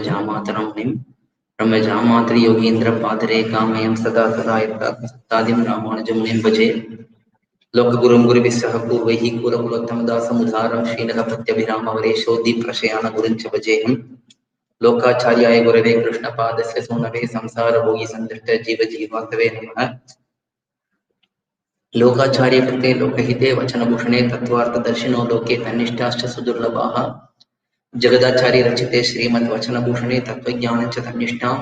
ब्रह्मजामातरं मुनिं ब्रह्मजामातरि योगीन्द्र पादरेखामयं सदा सदा यत्तादिं रामानुजं मुनिं भजे लोकगुरुं गुरुभिः सह पूर्वैः कुलकुलोत्तमदासमुदारं श्रीनखपत्यभिरामवरेशोद्दीप्रशयान गुरुं च भजेऽहं लोकाचार्याय गुरवे कृष्णपादस्य सूनवे संसारभोगिसन्दृष्ट जीवजीवातवे नमः। लोकाचार्य कृते लोकहिते वचनभूषणे तत्त्वार्थदर्शिनो लोके तन्निष्ठाश्च सुदुर्लभाः जगदाचार्य रचिते श्रीमद्वचनभूषणे तत्त्वज्ञानं च तन्निष्ठां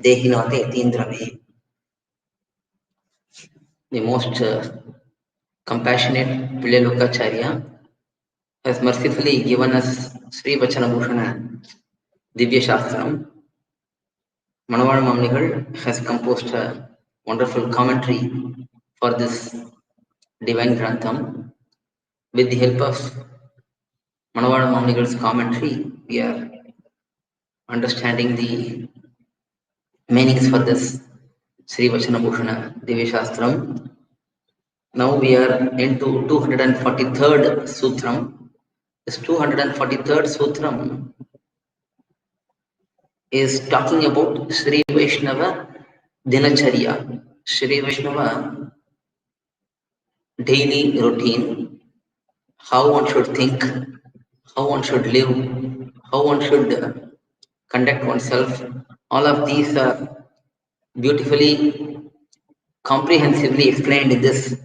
देहिनाते यतीन्द्रमे। The most compassionate Pillai Lokacharya has mercifully given us SrIvaishNavargaLaik Divya Shastram. Manavada Mamnigal has composed a wonderful commentary for this divine Grantham. With the help of Manavada Mamnigal's commentary, we are understanding the meanings for this SrIvaishNavargaLaik Divya Shastram. Now we are into 243rd Sutram. This 243rd Sutram is talking about Sri Vaishnava Dinacharya, Sri Vaishnava daily routine, how one should think, how one should live, how one should conduct oneself. All of these are beautifully, comprehensively explained in this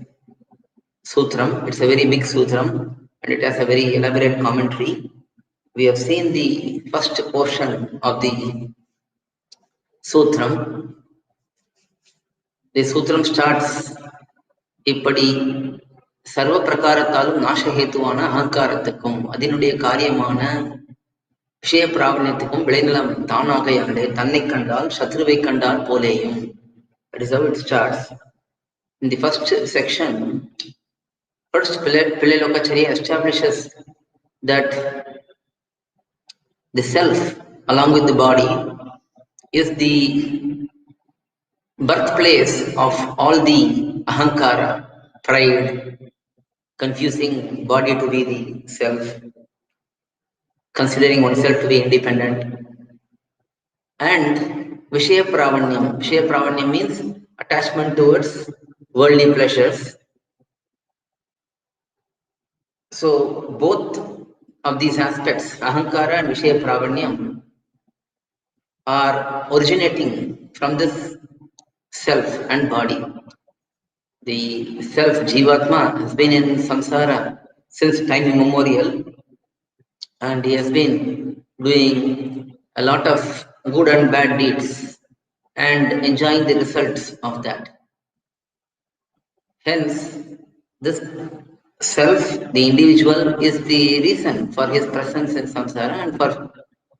Sutram. It's a very big Sutram and it has a very elaborate commentary. We have seen the first portion of the Sutram. The Sutram starts ippadi sarvaprakAraththAlum hEthuvAna ahankAraththukkum adhinudaiya kAryamAna vishaya prAvaNyaththukkum viLainilam AgaiyAlE thannaik kANdAl Sathruvaik kANdAl pOlEyum. That is how it starts. In the first section, first Pillai Lokacharya establishes that the self along with the body is the birthplace of all the ahankara, pride, confusing body to be the self, considering oneself to be independent, and vishaya pravanyam. Vishaya pravanyam means attachment towards worldly pleasures. So both of these aspects, ahankara and vishaya pravanyam, are originating from this self and body. The self, Jivatma, has been in samsara since time immemorial, and he has been doing a lot of good and bad deeds and enjoying the results of that. Hence, this self, the individual, is the reason for his presence in samsara and for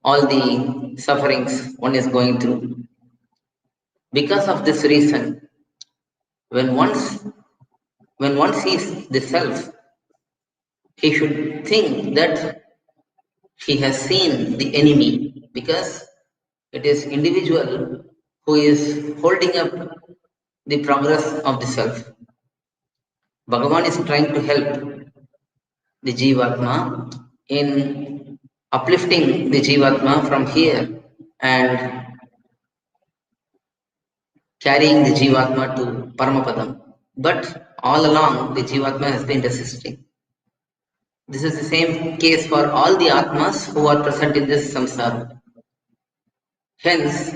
all the sufferings one is going through. Because of this reason, when one sees the self, he should think that he has seen the enemy, because it is individual who is holding up the progress of the self. Bhagavan is trying to help the Jivatma in uplifting the Jivatma from here and carrying the Jivatma to Paramapadam. But all along the Jivatma has been resisting. This is the same case for all the Atmas who are present in this samsara. Hence,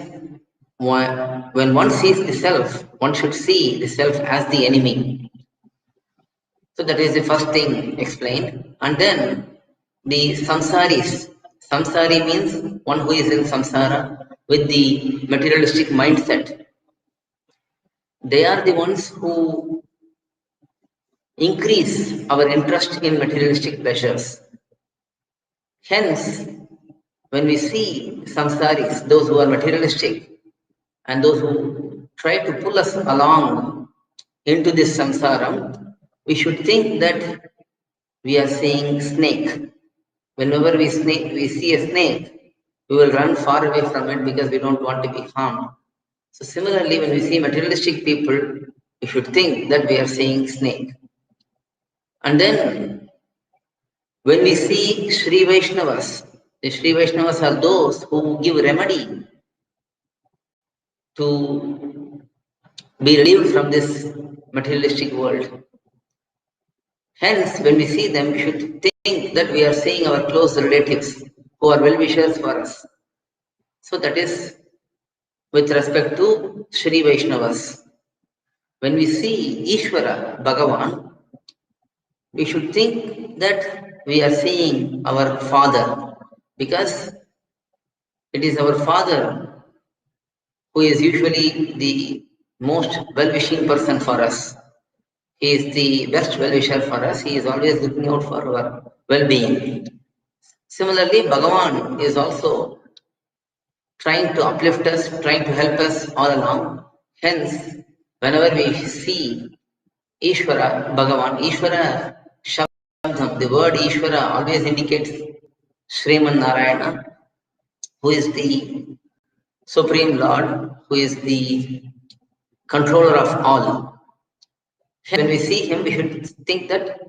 when one sees the self, one should see the self as the enemy. So that is the first thing explained. And then the samsaris. Samsari means one who is in samsara with the materialistic mindset. They are the ones who increase our interest in materialistic pleasures. Hence, when we see samsaris, those who are materialistic and those who try to pull us along into this samsaram, we should think that we are seeing snake. Whenever we see a snake, we will run far away from it because we don't want to be harmed. So similarly, when we see materialistic people, we should think that we are seeing snake. And then when we see Sri Vaishnavas, The Sri Vaishnavas are those who give remedy to be relieved from this materialistic world. Hence, when we see them, we should think that we are seeing our close relatives who are well-wishers for us. So that is with respect to Sri Vaishnavas. When we see Ishvara, Bhagavan, we should think that we are seeing our Father, because it is our Father who is usually the most well-wishing person for us. He is the best well-wisher for us. He is always looking out for our well-being. Similarly, Bhagavan is also trying to uplift us, trying to help us all along. Hence, whenever we see Ishvara, Bhagavan, Ishvara Shabdam, the word Ishvara always indicates SrIvaishNavargaLaik, who is the Supreme Lord, who is the controller of all. When we see him, we should think that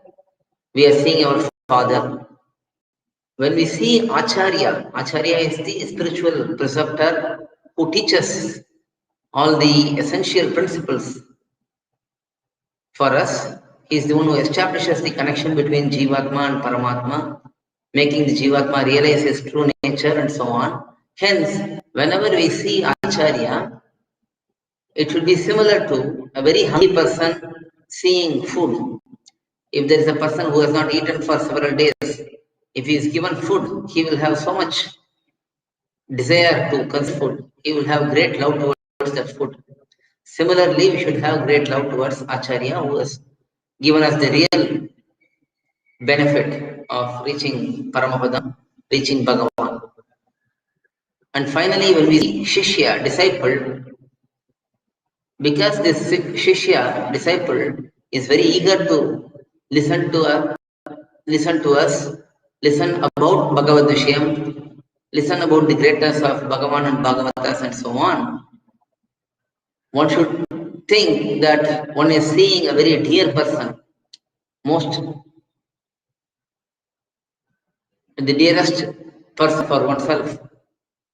we are seeing our Father. When we see Acharya, Acharya is the spiritual preceptor who teaches all the essential principles for us. He is the one who establishes the connection between Jivatma and Paramatma, making the Jivatma realize his true nature and so on. Hence, whenever we see Acharya, it should be similar to a very hungry person seeing food. If there is a person who has not eaten for several days, if he is given food, he will have so much desire to consume food. He will have great love towards that food. Similarly, we should have great love towards Acharya, who has given us the real benefit of reaching Paramapadam, reaching Bhagavan. And finally, when we see Shishya, disciple, because this Shishya, disciple, is very eager to listen to us, listen about Bhagavad Vishayam, listen about the greatness of Bhagavan and Bhagavatas and so on, one should think that one is seeing a very dear person, most the dearest person for oneself.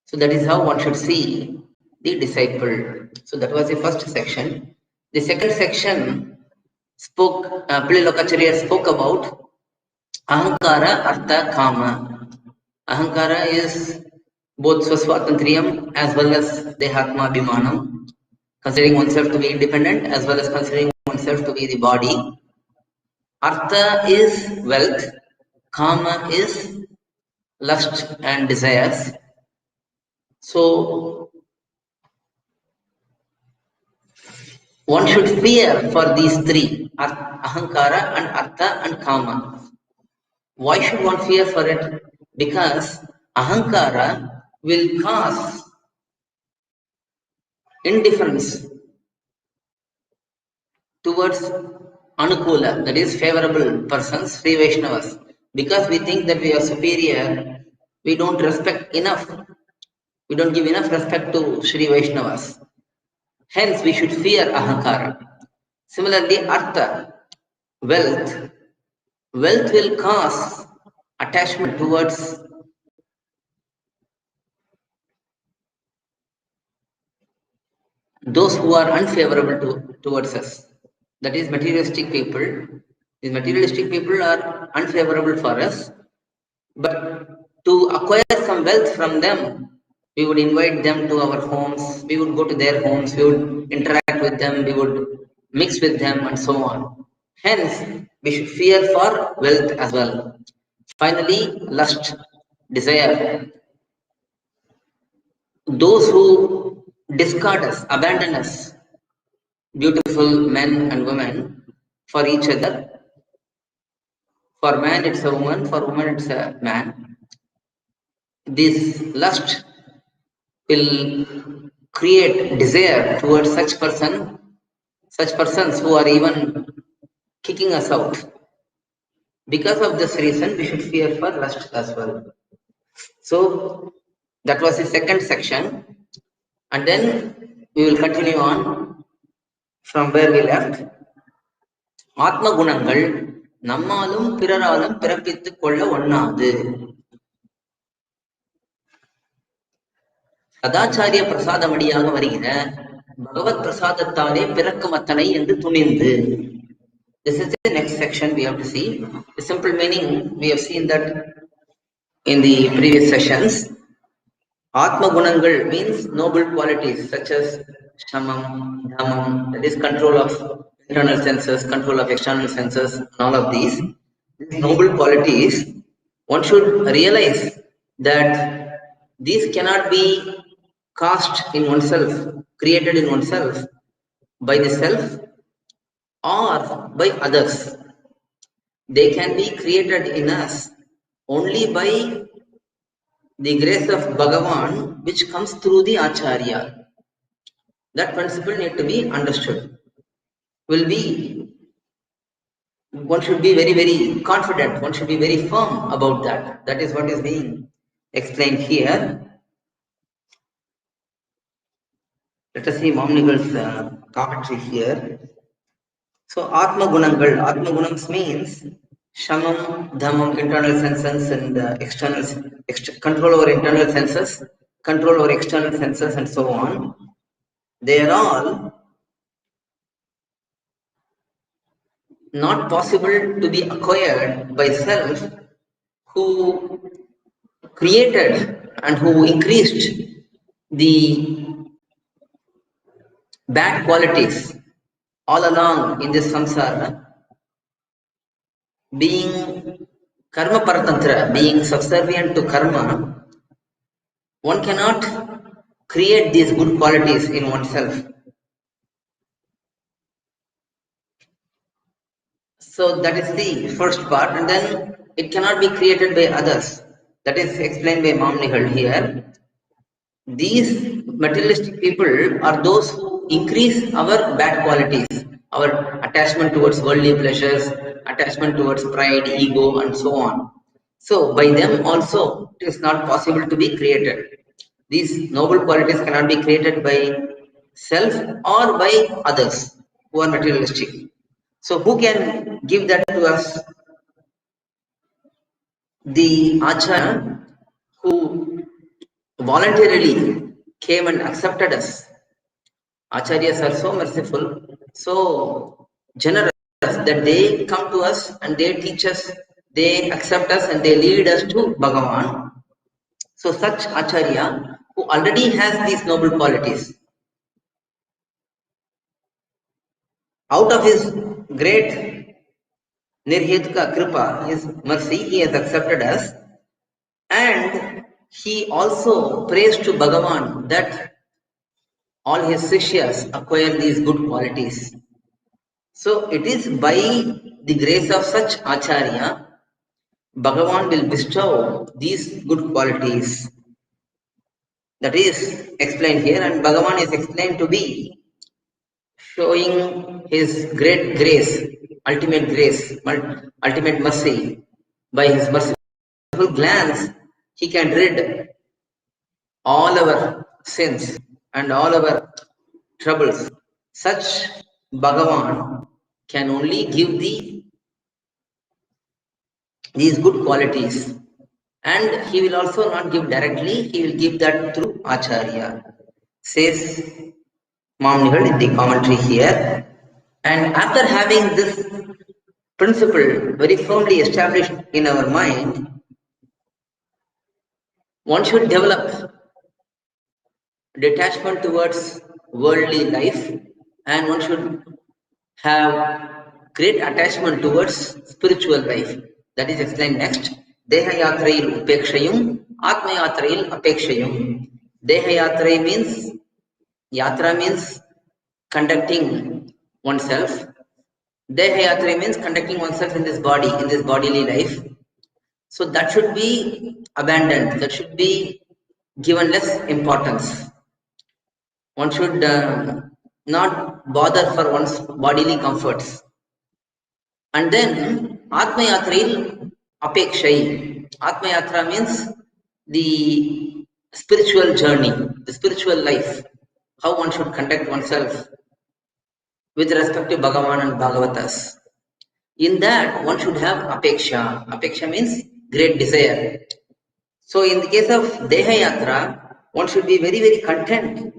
So that is how one should see the disciple. So that was the first section. The second section spoke, Lokacharya spoke about Ahankara, Artha, Kama. Ahankara is both Swaswatantriyam as well as Dehatma Bhimanam, considering oneself to be independent as well as considering oneself to be the body. Artha is wealth, Kama is lust and desires. So one should fear for these three, Ahankara and Artha and Kama. Why should one fear for it? Because Ahankara will cause indifference towards Anukula, that is favorable persons, Sri Vaishnavas. Because we think that we are superior, we don't respect enough. We don't give enough respect to Sri Vaishnavas. Hence, we should fear Ahankara. Similarly, Artha, wealth. Wealth will cause attachment towards those who are unfavorable towards us. That is materialistic people. These materialistic people are unfavorable for us. But to acquire some wealth from them, we would invite them to our homes, we would go to their homes, we would interact with them, we would mix with them and so on. Hence, we should fear for wealth as well. Finally, lust, desire. Those who discard us, abandon us, beautiful men and women, for each other. For man, it's a woman, for woman, it's a man. This lust will create desire towards such persons who are even kicking us out. Because of this reason, we should fear for lust as well. So that was the second section, and then we will continue on from where we left. Atma Gunangal நம்மாலும் பிறராலும் பிறப்பித்துக் கொள்ள ஒண்ணாது. சதாச்சாரிய பிரசாதமடியாக வருகிற பகவத் பிரசாதத்தாலே பிறக்கும் அத்தனை என்று துணிந்து. This is the next section we have to see. The simple meaning, we have seen that in the previous sessions. Atma Gunangal means noble qualities such as Shamam, Dhamam, that is control of internal senses, control of external senses, and all of these. These noble qualities, one should realize that these cannot be cast in oneself, created in oneself by the self or by others. They can be created in us only by the grace of Bhagavan, which comes through the Acharya. That principle need to be understood. One should be very, very confident. One should be very firm about that. That is what is being explained here. Let us see Mamnigal's commentary here. So Atma Gunangal. Atma Gunams means Shamam, Dhamam, internal senses and external control over internal senses, control over external senses, and so on. They are all not possible to be acquired by self, who created and who increased the bad qualities all along in this samsara, being karma paratantra, being subservient to karma. One cannot create these good qualities in oneself. So that is the first part, and then it cannot be created by others. That is explained by Mamnigal here. These materialistic people are those who increase our bad qualities, our attachment towards worldly pleasures, attachment towards pride, ego, and so on. So by them also it is not possible to be created. These noble qualities cannot be created by self or by others who are materialistic. So who can give that to us? The Acharya, who voluntarily came and accepted us. Acharyas are so merciful, so generous, that they come to us and they teach us, they accept us, and they lead us to Bhagavan. So such Acharya, who already has these noble qualities, out of his great Nirhetuka Kripa, his mercy, he has accepted us, and he also prays to Bhagavan that all his Sishyas acquire these good qualities. So it is by the grace of such Acharya, Bhagavan will bestow these good qualities. That is explained here, and Bhagavan is explained to be showing his great grace, ultimate mercy. By his merciful glance, he can rid all our sins and all our troubles. Such Bhagavan can only give these good qualities, and he will also not give directly, he will give that through Acharya, says Mamnigal in the commentary here. And after having this principle very firmly established in our mind, one should develop detachment towards worldly life, and one should have great attachment towards spiritual life. That is explained next. Deha yatrayil upekshayum, atma yatrayil apekshayum. Deha yatray means, yatra means conducting oneself. Deha yatray means conducting oneself in this body, in this bodily life. So that should be abandoned, that should be given less importance. One should not bother for one's bodily comforts. And then Atma Yatrayil Apekshay. Atma Yatra means the spiritual journey, the spiritual life, how one should conduct oneself with respect to Bhagavan and Bhagavatas. In that, one should have Apeksha. Apeksha means great desire. So in the case of Deha Yatra, one should be very, very content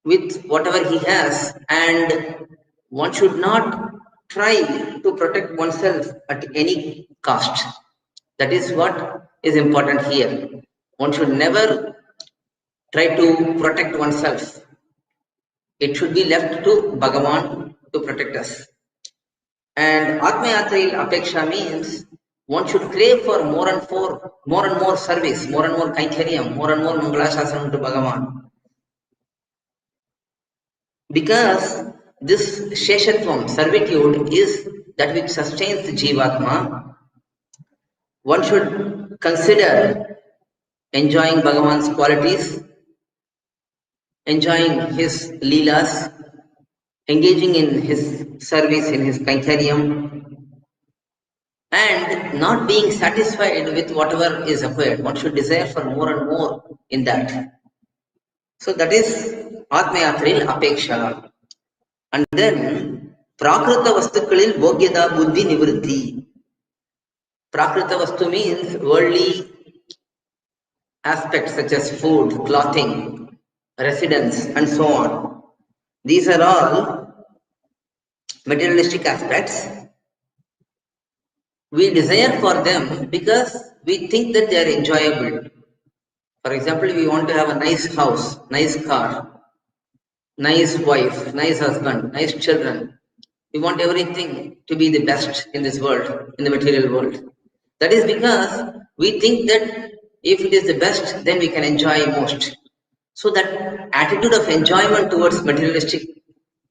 with whatever he has, and one should not try to protect oneself at any cost. That is what is important here. One should never try to protect oneself. It should be left to Bhagavan to protect us. And Atmayatril Apeksha means one should crave for more and more service, more and more Kaikharyam, more and more Mangalashasanam to Bhagavan. Because this Sheshatvam, servitude, is that which sustains the Jivatma. One should consider enjoying Bhagavan's qualities, enjoying his Leelas, engaging in his service, in his Kaikharyam, and not being satisfied with whatever is acquired. One should desire for more and more in that. So that is Atmayatril Apeksha. And then Prakrita Vastukalil Bhogyada Buddhi Nivritti. Prakrita Vastu means worldly aspects such as food, clothing, residence, and so on. These are all materialistic aspects. We desire for them because we think that they are enjoyable. For example, we want to have a nice house, nice car, nice wife, nice husband, nice children. We want everything to be the best in this world, in the material world. That is because we think that if it is the best, then we can enjoy most. So that attitude of enjoyment towards materialistic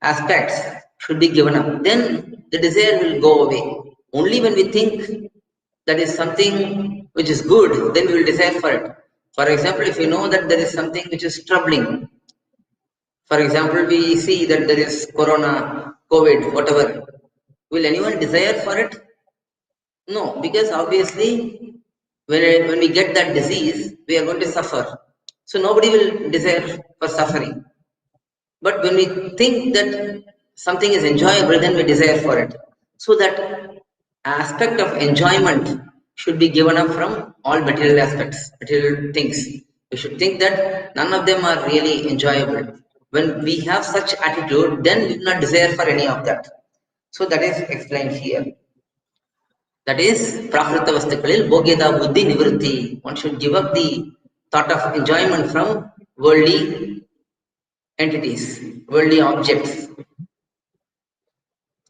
aspects should be given up. Then the desire will go away. Only when we think that is something which is good, then we will desire for it. For example, if you know that there is something which is troubling, for example, we see that there is corona, COVID, whatever, will anyone desire for it? No, because obviously when we get that disease, we are going to suffer. So nobody will desire for suffering. But when we think that something is enjoyable, then we desire for it. So that aspect of enjoyment should be given up from all material aspects, material things. We should think that none of them are really enjoyable. When we have such attitude, then we do not desire for any of that. So that is explained here. That is Prakrita Vastukalil Bhogyada Buddhi Nivritti. One should give up the thought of enjoyment from worldly entities, worldly objects.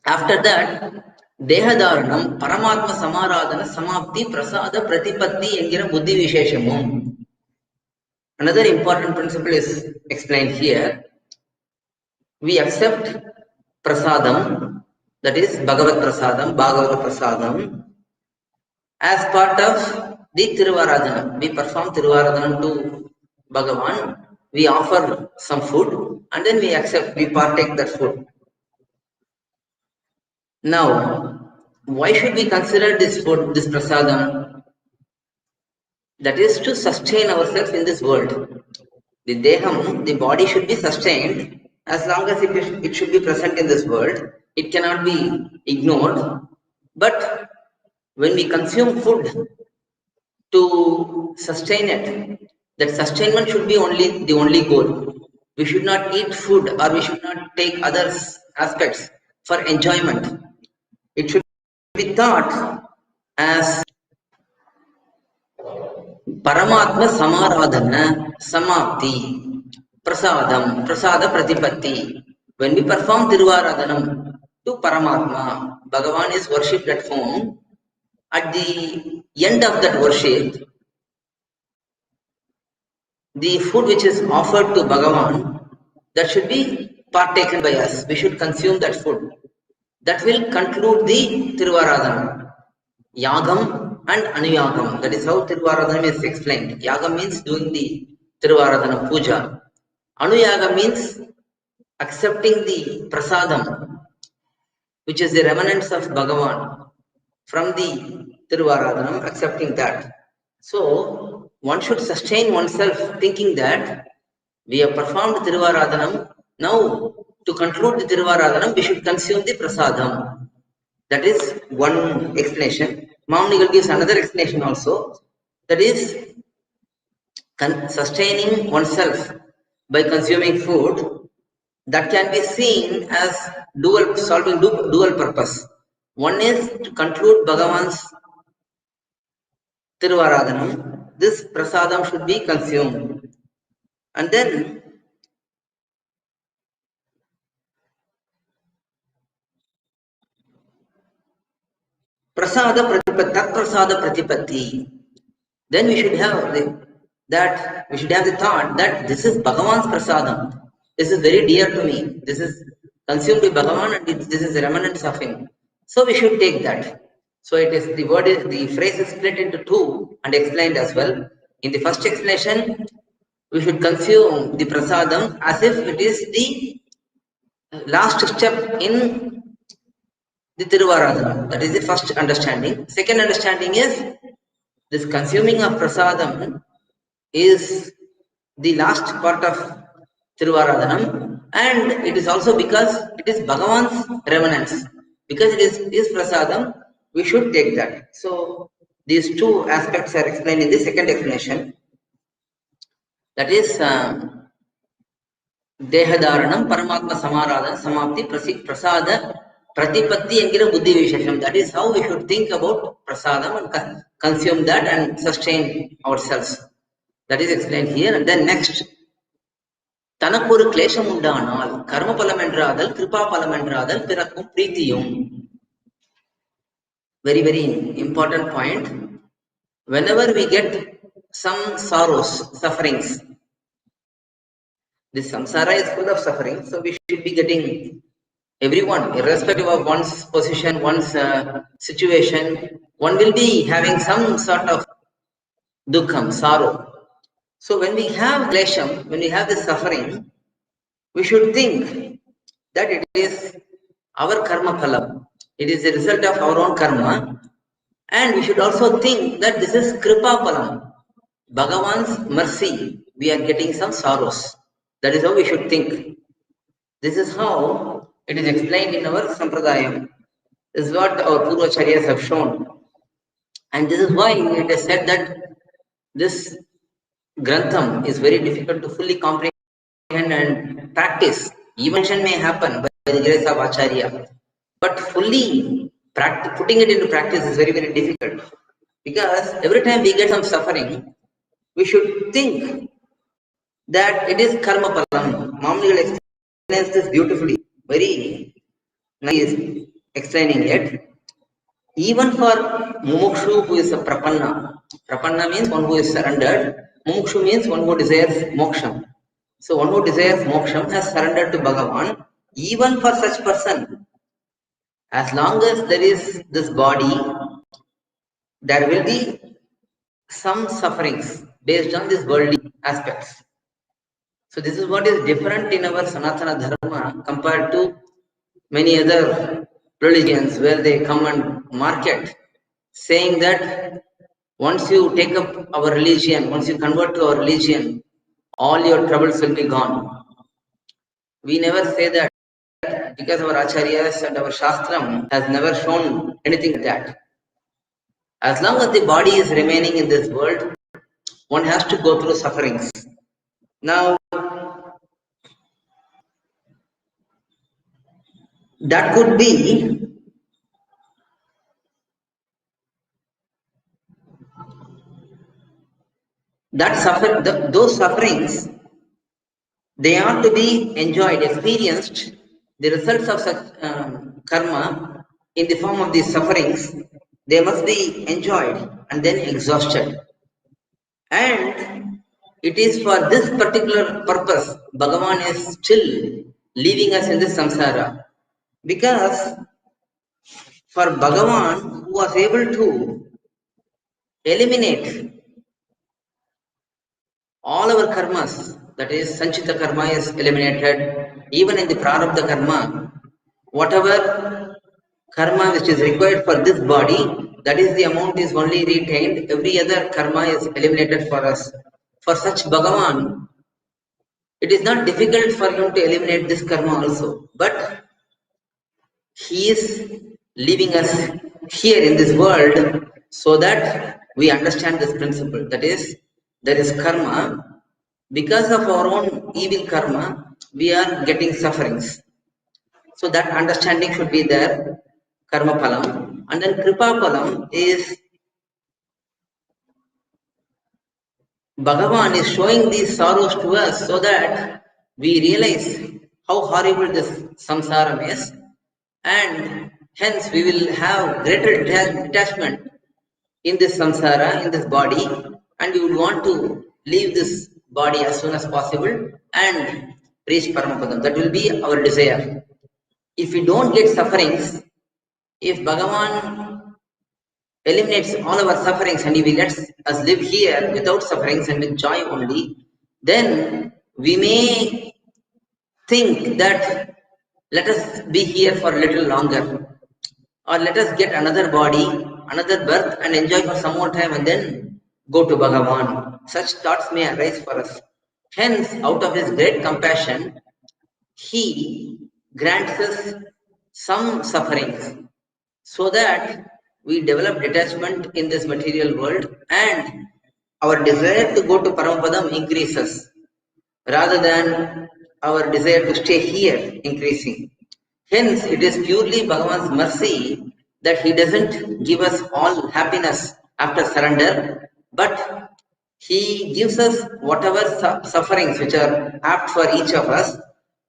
After that, Dehadharanam Paramatma Samaradhana Samapti Prasada Pratipatti engira Buddhi Visheshamum. Another important principle is explained here. We accept prasadam, that is Bhagavad Prasadam, as part of the Thiruvaradhanam. We perform Thiruvaradhanam to Bhagavan, we offer some food, and then we accept, we partake that food. Now, why should we consider this food, this prasadam? That is to sustain ourselves in this world. The deham, the body should be sustained as long as it should be present in this world. It cannot be ignored. But when we consume food to sustain it, that sustainment should be the only goal. We should not eat food or we should not take other aspects for enjoyment. It should be thought as Paramatma Samaradhana Samapti Prasadam Prasada Pratipatti. When we perform Thiruvaradhanam to Paramatma, Bhagavan is worshipped at home. At the end of that worship, the food which is offered to Bhagavan, that should be partaken by us. We should consume that food. That will conclude the Thiruvaradhanam. Yagam and Anuyagam. That is how Thiruvaradhanam is explained. Yagam means doing the Thiruvaradhanam puja. Anuyagam means accepting the prasadam, which is the remnants of Bhagavan from the Thiruvaradhanam, accepting that. So, one should sustain oneself thinking that we have performed Thiruvaradhanam. Now, to conclude the Thiruvaradhanam, we should consume the prasadam. That is one explanation. Mamunigal gives another explanation also. That is, sustaining oneself by consuming food, that can be seen as solving dual purpose. One is to conclude Bhagavan's Thiruvaradhanam. This prasadam should be consumed. And then prasada pratipatti. Then we should have the thought that this is Bhagavan's prasadam. This is very dear to me. This is consumed by Bhagavan and this is remnants of him. So we should take that. So the phrase is split into two and explained as well. In the first explanation, we should consume the prasadam as if it is the last step in the Thiruvaradhanam. That is the first understanding. Second understanding is this consuming of prasadam is the last part of Thiruvaradhanam, and it is also because it is Bhagavan's remnants. Because it is his prasadam, we should take that. So these two aspects are explained in the second explanation. That is Dehadharanam, Paramatma Samaradhana, Samapti, Prasada, Pratipatti and Buddhi Vishesham. That is how we should think about prasadam and consume that and sustain ourselves. That is explained here. And then next, Tanakuru Klesham Undanal, Karma Palamendradal, Kripa Palamendradal, Pirakum Pritiyum. Very, very important point. Whenever we get some sorrows, sufferings, this samsara is full of suffering, so we should be getting everyone, irrespective of one's position, one's situation, one will be having some sort of dukkham, sorrow. So when we have klesham, when we have this suffering, we should think that it is our karma phalam. It is the result of our own karma. And we should also think that this is kripa phalam. Bhagavan's mercy, we are getting some sorrows. That is how we should think. This is how it is explained in our sampradayam. This is what our purvacharyas have shown. And this is why it is said that this grantham is very difficult to fully comprehend and practice. Eventually may happen by the grace of Acharya. But fully putting it into practice is very, very difficult. Because every time we get some suffering, we should think that it is karma palam. Mamli explains this beautifully, very nice explaining it. Even for mumukshu who is a prapanna means one who is surrendered, mumukshu means one who desires moksham. So one who desires moksham has surrendered to Bhagavan. Even for such person, as long as there is this body, there will be some sufferings based on these worldly aspects. So this is what is different in our Sanatana Dharma compared to many other religions where they come and market saying that once you take up our religion, once you convert to our religion, all your troubles will be gone. We never say that because our acharyas and our shastram has never shown anything like that. As long as the body is remaining in this world, one has to go through sufferings. Now, that could be those sufferings, they are to be enjoyed, experienced. The results of such karma in the form of these sufferings, they must be enjoyed and then exhausted. And it is for this particular purpose Bhagavan is still leaving us in this samsara. Because for Bhagavan, who was able to eliminate all our karmas, that is sanchita karma is eliminated, even in the prarabdha karma, whatever karma which is required for this body, that is the amount is only retained, every other karma is eliminated for us. For such Bhagavan, it is not difficult for him to eliminate this karma also, but he is leaving us here in this world so that we understand this principle. That is, there is karma. Because of our own evil karma, we are getting sufferings. So that understanding should be there, karma phalam. And then kripa phalam is Bhagavan is showing these sorrows to us so that we realize how horrible this samsara is, and hence we will have greater detachment in this samsara, in this body, and we would want to leave this body as soon as possible and reach Paramapadam. That will be our desire. If we don't get sufferings, if Bhagavan eliminates all our sufferings and if he lets us live here without sufferings and with joy only, then we may think that let us be here for a little longer, or let us get another body, another birth and enjoy for some more time and then go to Bhagavan. Such thoughts may arise for us. Hence, out of his great compassion, he grants us some sufferings so that we develop detachment in this material world and our desire to go to Paramapadam increases rather than our desire to stay here increasing. Hence, it is purely Bhagavan's mercy that he doesn't give us all happiness after surrender, but he gives us whatever sufferings which are apt for each of us,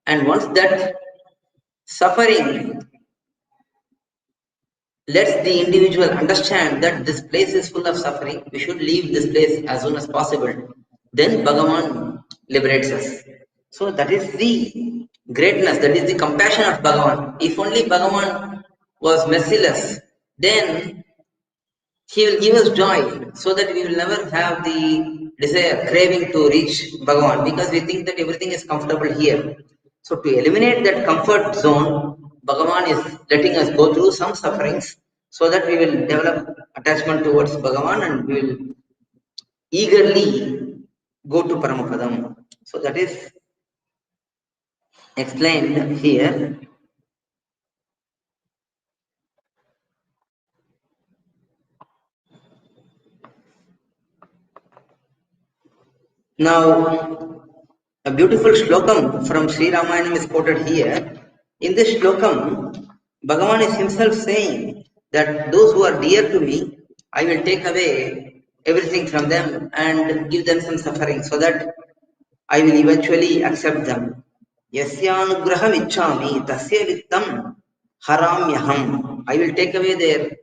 and once that suffering lets the individual understand that this place is full of suffering, we should leave this place as soon as possible, then Bhagavan liberates us. So that is the greatness, that is the compassion of Bhagavan. If only Bhagavan was merciless, then he will give us joy so that we will never have the desire, craving to reach Bhagavan, because we think that everything is comfortable here. So to eliminate that comfort zone, Bhagavan is letting us go through some sufferings so that we will develop attachment towards Bhagavan and we will eagerly go to Paramapadam. So that is explained here. Now, a beautiful shlokam from Sri Ramayana is quoted here. In this shlokam, Bhagavan is himself saying that those who are dear to me, I will take away everything from them and give them some suffering so that I will eventually accept them. Yasyanugraham ichchami tasya vittam haramyaham. I will take away their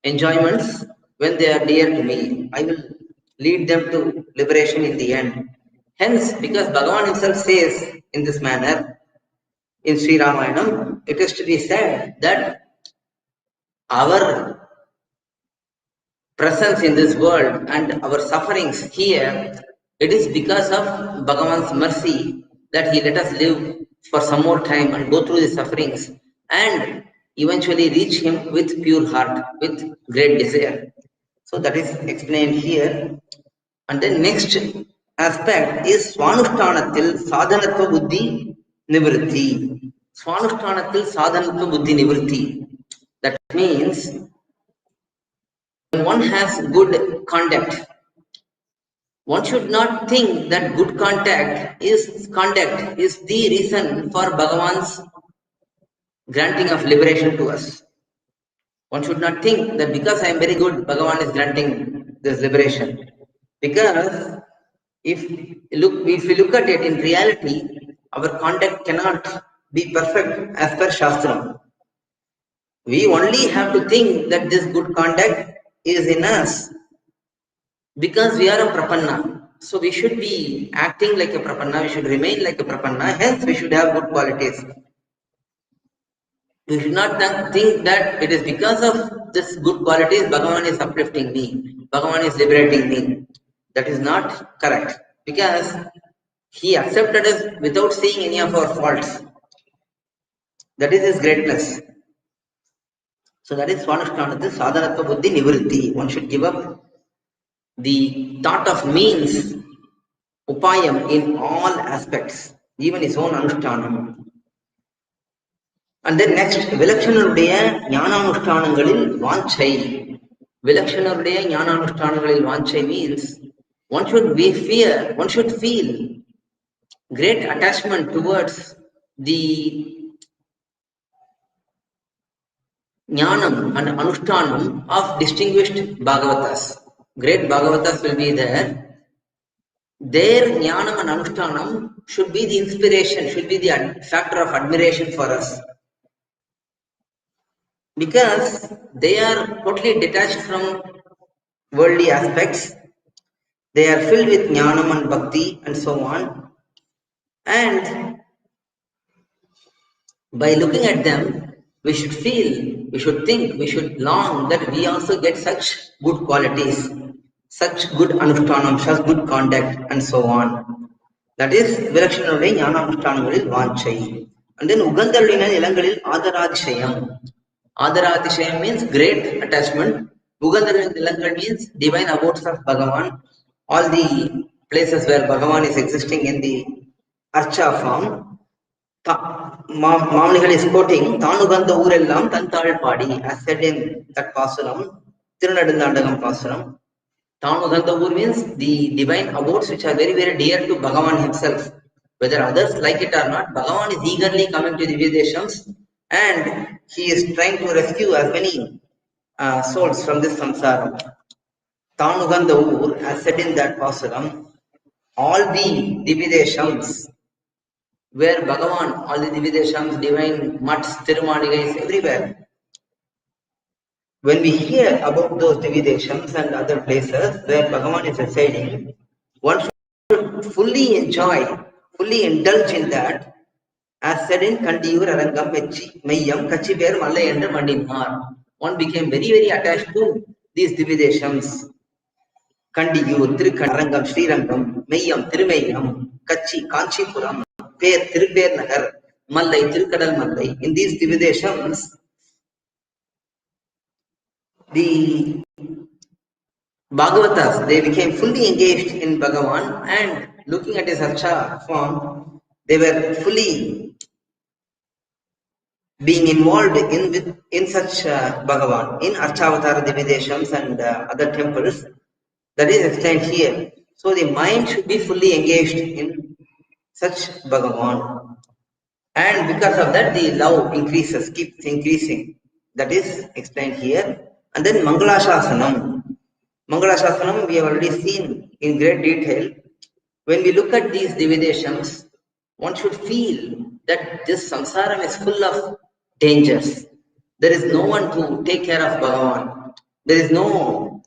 enjoyments when they are dear to me. I will lead them to liberation in the end. Hence, because Bhagavan himself says in this manner, in Sri Ramayana, it is to be said that our presence in this world and our sufferings here, it is because of Bhagavan's mercy that he let us live for some more time and go through the sufferings and eventually reach him with pure heart, with great desire. So that is explained here. And then next aspect is Swanushthanathil Sadhanatva Buddhi Nivritti. Swanushthanathil Sadhanatva Buddhi Nivritti. That means when one has good conduct, one should not think that good conduct is the reason for Bhagavan's granting of liberation to us. One should not think that because I am very good, Bhagavan is granting this liberation. Because if we look at it in reality, our conduct cannot be perfect as per Shastram. We only have to think that this good conduct is in us because we are a prapanna. So we should be acting like a prapanna, we should remain like a prapanna, hence we should have good qualities. We should not think that it is because of this good qualities Bhagavan is uplifting me, Bhagavan is liberating me. That is not correct, because he accepted us without seeing any of our faults. That is his greatness. So that is Swanushthanathil Sadhanatva Buddhi Nivritti. One should give up the thought of means, upayam, in all aspects, even his own anushtanam. And then next, Vilakshanarudaya Jnananushtanangalil Vanchai. Vilakshanarudaya Jnananushtanangalil Vanchai means one should feel great attachment towards the Jnanam and Anushtanam of distinguished Bhagavatas. Great Bhagavatas will be there. Their Jnanam and Anushtanam should be the inspiration, should be the factor of admiration for us. Because they are totally detached from worldly aspects. They are filled with Jnanam and Bhakti and so on. And by looking at them, we should feel, we should think, we should long that we also get such good qualities, such good anushtanam, such good conduct, and so on. That is viLakshanavade Jnana Anushtanavadil Vanchai. And then Ugandalina Nilangalil Adaradishayam. Adaradishayam means great attachment. Ugandalina Nilangal means divine abodes of Bhagavan. All the places where Bhagavan is existing in the Archa form. Mamanigal is quoting Thanuganda Urellam Tantal Padi, as said in that Pasanam, Tirunadandandagam Pasanam. Thanuganda Ur means the divine abodes which are very, very dear to Bhagavan himself. Whether others like it or not, Bhagavan is eagerly coming to the Videshams and he is trying to rescue as many souls from this samsara. Thanuganda Ur, as said in that Pasanam, all the Divideshams where Bhagavan, all the Divideshams, divine mutts, Tirumaligas, everywhere. When we hear about those Divideshams and other places where Bhagavan is residing, one should fully enjoy, fully indulge in that, as said in Kandiyur Arangam Meyyam Kachiber Malay and Mandimar. One became very, very attached to these Divideshams. Kandiyur, Tirukkarangam, Srirangam, Meyyam, Tirumeyyam, Kachi, Kanchipuram, Tirupper Nagar, Mallai, Tirukadal Mallai. In these Divideshams, the Bhagavatas, they became fully engaged in Bhagavan and looking at his Archa form, they were fully being involved in such Bhagavan, in Archavatara Divideshams and other temples. That is explained here. So the mind should be fully engaged in such Bhagavan. And because of that, the love increases, keeps increasing. That is explained here. And then Mangalashasanam. Mangalashasanam we have already seen in great detail. When we look at these Divideshams, one should feel that this samsara is full of dangers. There is no one to take care of Bhagavan. There is no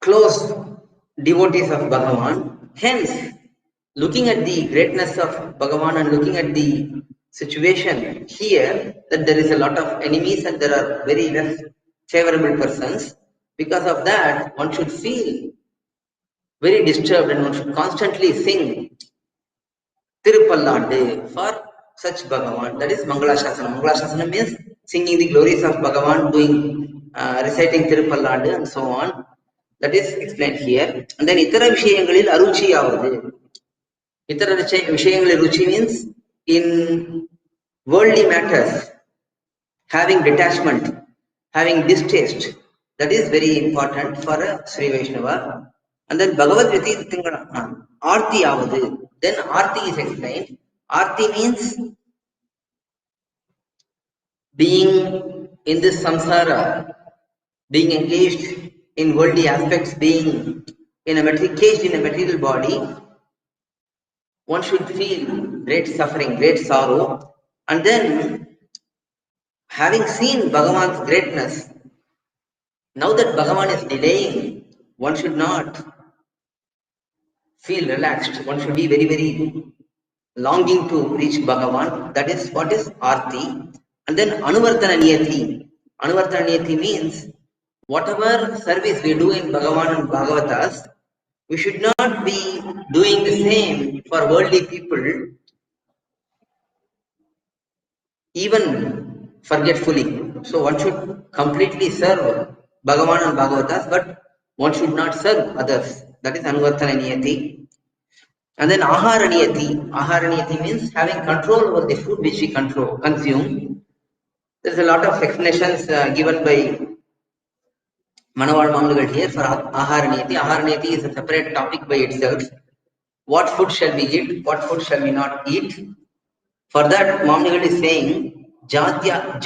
close devotees of Bhagavan. Hence, looking at the greatness of Bhagavan and looking at the situation here, that there is a lot of enemies and there are very less favorable persons. Because of that, one should feel very disturbed and one should constantly sing Tirupalladu for such Bhagavan. That is Mangalashasanam. Mangalashasanam means singing the glories of Bhagavan, doing reciting Tirupalladu and so on. That is explained here. And then Itara Vishayangalil Aruchi Yavadu. Itara Vishayangalil Ruchi means in worldly matters, having detachment, having distaste. That is very important for a Sri Vaishnava. And then Bhagavad Gita Arti Yavadu. Then Arti is explained. Arti means being in this samsara, being engaged in worldly aspects, being caged in a material body, one should feel great suffering, great sorrow. And then, having seen Bhagavan's greatness, now that Bhagavan is delaying, one should not feel relaxed. One should be very, very longing to reach Bhagavan. That is what is Arti. And then Anuvartana Niyati. Anuvartana Niyati means whatever service we do in Bhagavan and Bhagavatas, we should not be doing the same for worldly people, even forgetfully. So one should completely serve Bhagavan and Bhagavatas, but one should not serve others. That is Anuvartana Niyati. And then Ahara Niyati. Ahara Niyati means having control over the food which we consume. There is a lot of explanations given by Manawal Mamlugal here for aharaniyati. Aharaniyati is a separate topic by itself. What food shall we eat? What food shall we not eat? For that, Mamlugal is saying, Jatyashraya,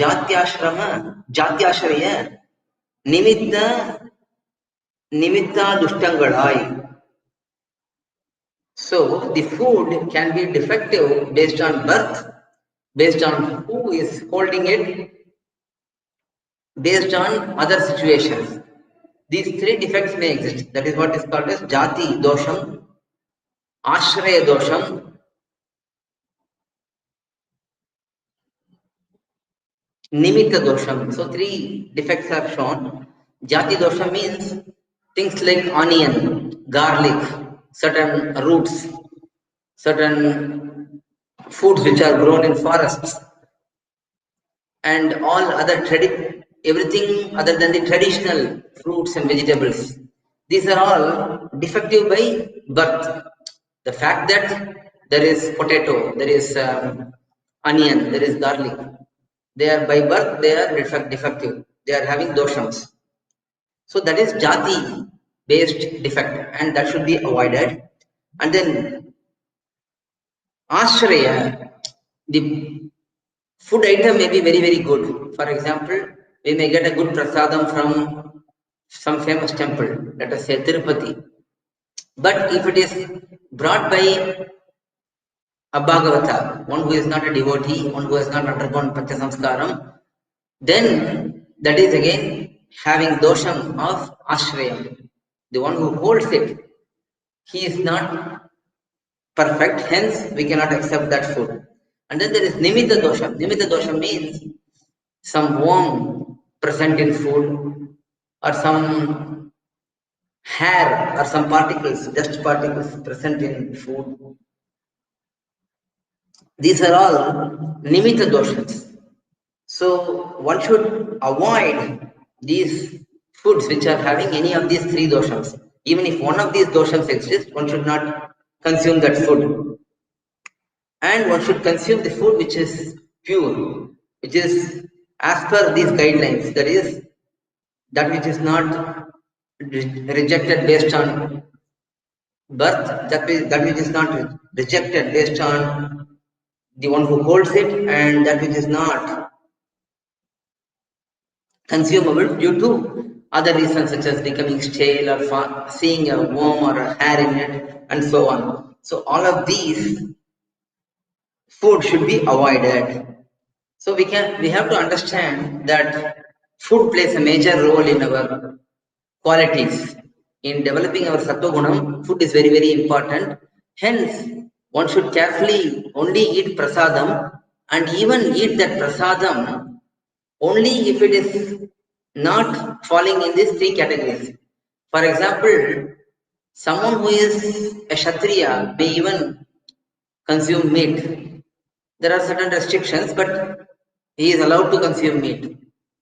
Nimitta Dushtangalai. So, the food can be defective based on birth, based on who is holding it, based on other situations. These three defects may exist. That is what is called as Jati Dosham, Ashraya Dosham, Nimitta Dosham. So three defects are shown. Jati Dosham means things like onion, garlic, certain roots, certain foods which are grown in forests, and all other everything other than the traditional fruits and vegetables. These are all defective by birth. The fact that there is potato, there is onion, there is garlic, they are by birth, they are defective. They are having doshams. So that is jati based defect, and that should be avoided. And then ashraya, the food item may be very good. For example, we may get a good prasadam from some famous temple, let us say Tirupati. But if it is brought by a bhagavata, one who is not a devotee, one who has not undergone panchasamskaram, then that is again having dosham of ashrayam. The one who holds it, he is not perfect, hence we cannot accept that food. And then there is nimitta dosham. Nimitta dosham means some worm present in food, or some hair, or some particles, dust particles present in food. These are all nimitta doshams. So one should avoid these foods which are having any of these three doshams. Even if one of these doshams exists, one should not consume that food. And one should consume the food which is pure, which is as per these guidelines, that is, that which is not rejected based on birth, that which is not rejected based on the one who holds it, and that which is not consumable due to other reasons such as becoming stale or seeing a worm or a hair in it, and so on. So all of these food should be avoided. So we have to understand that food plays a major role in our qualities. In developing our sattva-gunam, food is very important. Hence, one should carefully only eat prasadam, and even eat that prasadam only if it is not falling in these three categories. For example, someone who is a Kshatriya may even consume meat. There are certain restrictions, but he is allowed to consume meat.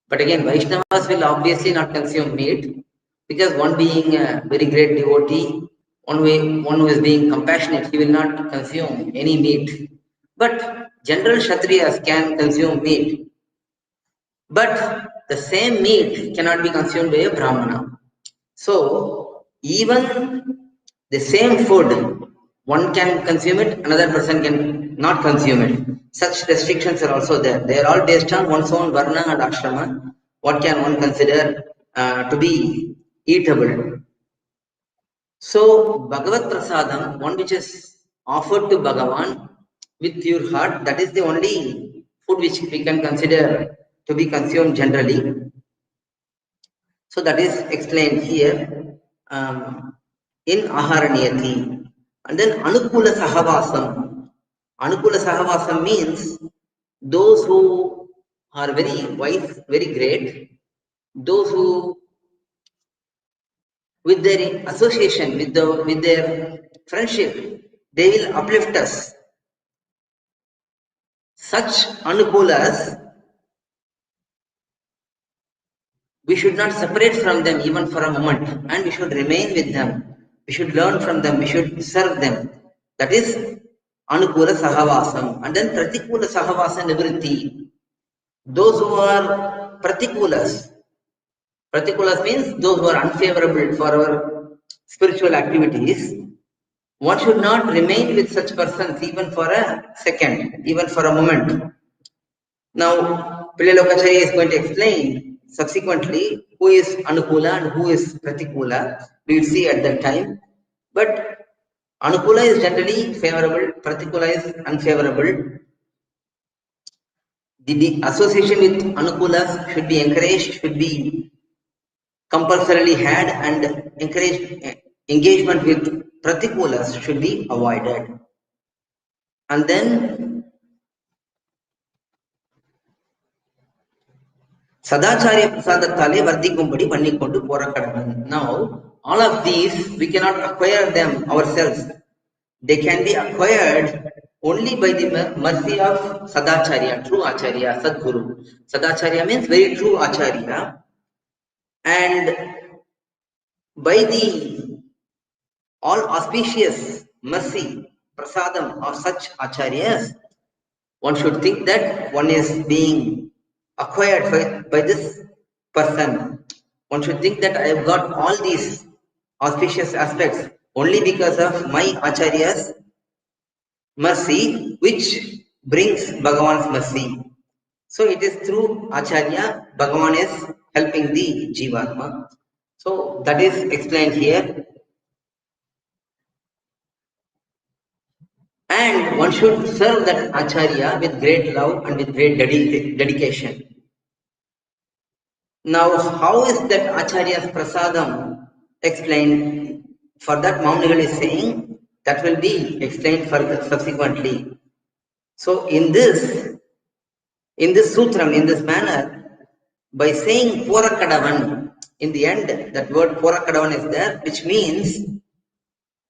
But again, Vaishnavas will obviously not consume meat, because one being a very great devotee, one who is being compassionate, he will not consume any meat. But general Kshatriyas can consume meat. But the same meat cannot be consumed by a Brahmana. So even the same food, one can consume it, another person can not consume it. Such restrictions are also there. They are all based on one's own varna and ashrama. What can one consider to be eatable? So Bhagavad Prasadam, one which is offered to Bhagavan with pure heart, that is the only food which we can consider to be consumed generally. So that is explained here in Aharaniyati. And then Anukula Sahavasam. Anukula Sahavasam means those who are very wise, very great, those who with their association, with their friendship, they will uplift us. Such Anukulas, we should not separate from them even for a moment, and we should remain with them. We should learn from them, we should serve them. That is Anukula Sahavasam. And then Pratikula Sahavasa Nivritti. Those who are Pratikulas, Pratikulas means those who are unfavorable for our spiritual activities. One should not remain with such persons even for a second, even for a moment. Now, Pillalokacharya is going to explain subsequently who is Anukula and who is Pratikula. We will see at that time. But Anukula is generally favorable, Pratikula is unfavorable. The association with Anukulas should be encouraged, should be compulsorily had, and engagement with Pratikulas should be avoided. And then Sadacharya Prasadathale Vardhikumbadi Pannikondu Porakadavan. Now, all of these we cannot acquire them ourselves. They can be acquired only by the mercy of Sadacharya, true Acharya, Sadguru. Sadacharya means very true Acharya. And by the all auspicious mercy, prasadam of such Acharyas, one should think that one is being acquired by this person. One should think that I have got all these auspicious aspects only because of my Acharya's mercy, which brings Bhagavan's mercy. So it is through Acharya, Bhagavan is helping the Jivatma. So that is explained here. And one should serve that Acharya with great love and with great dedication. Now, how is that Acharya's prasadam explained? For that, Maunigal is saying that will be explained further subsequently. So, in this sutram, in this manner, by saying Porakadavan, in the end, that word Porakadavan is there, which means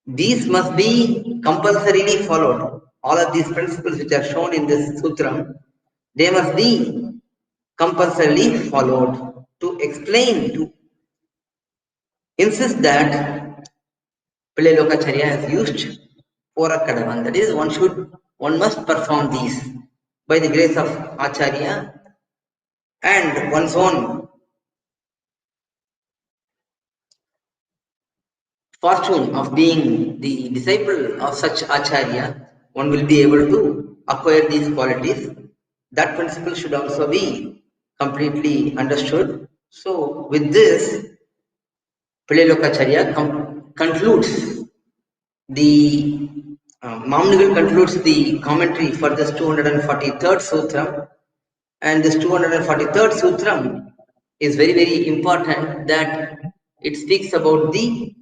these must be compulsorily followed. All of these principles which are shown in this sutram, they must be compulsorily followed. To explain, to insist that Pillalokacharya has used Porakadavan. That is, one must perform these by the grace of Acharya and one's own fortune of being the disciple of such Acharya. One will be able to acquire these qualities. That principle should also be completely understood. So, with this, Pillalokacharya concludes the Mamunigal concludes the commentary for this 243rd sutram, and this 243rd sutram is very, very important that it speaks about the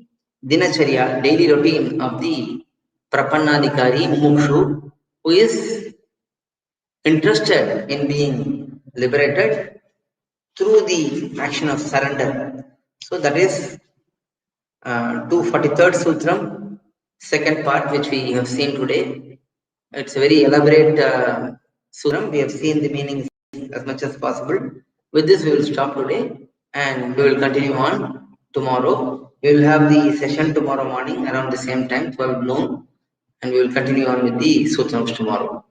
dinacharya, daily routine of the prapannadikari mumukshu who is interested in being liberated through the action of surrender. So that is 243rd sutram, second part, which we have seen today. It's a very elaborate sutram. We have seen the meanings as much as possible. With this, we will stop today and we will continue on tomorrow. We will have the session tomorrow morning around the same time, 12 noon, and we will continue on with the sutrams tomorrow.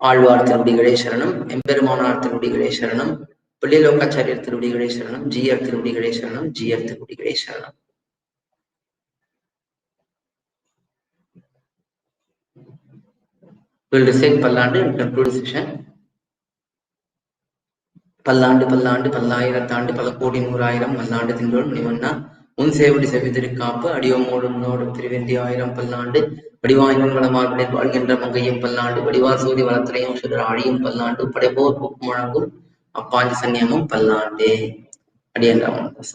Alvar Tirudikale Sharanam, Emperumanar Tirudikale Sharanam, Pillalokacharya Tirudikale Sharanam, GR Tirudikale Sharanam, GR Tirudikale Sharanam. We will recite Pallandu and conclude the session. Pallandu, Pallandu, Pallayirattandu, Palakodi Nooraayiram, Mallandu Thingol, Manivanna, Unsevadi Savitirikkaappu, Adiyomodum Nodum Thiruvendiyaayiram Pallandu, Padivaayinum Valamarvade Vaalgintra Mangaiyum Pallandu, Padivaasudi Valathrayum Sudar Adiyum Pallandu, Padapor Pukku Muழங்கும், Appanji Sanniyamum Pallandu. AgaiyAlE.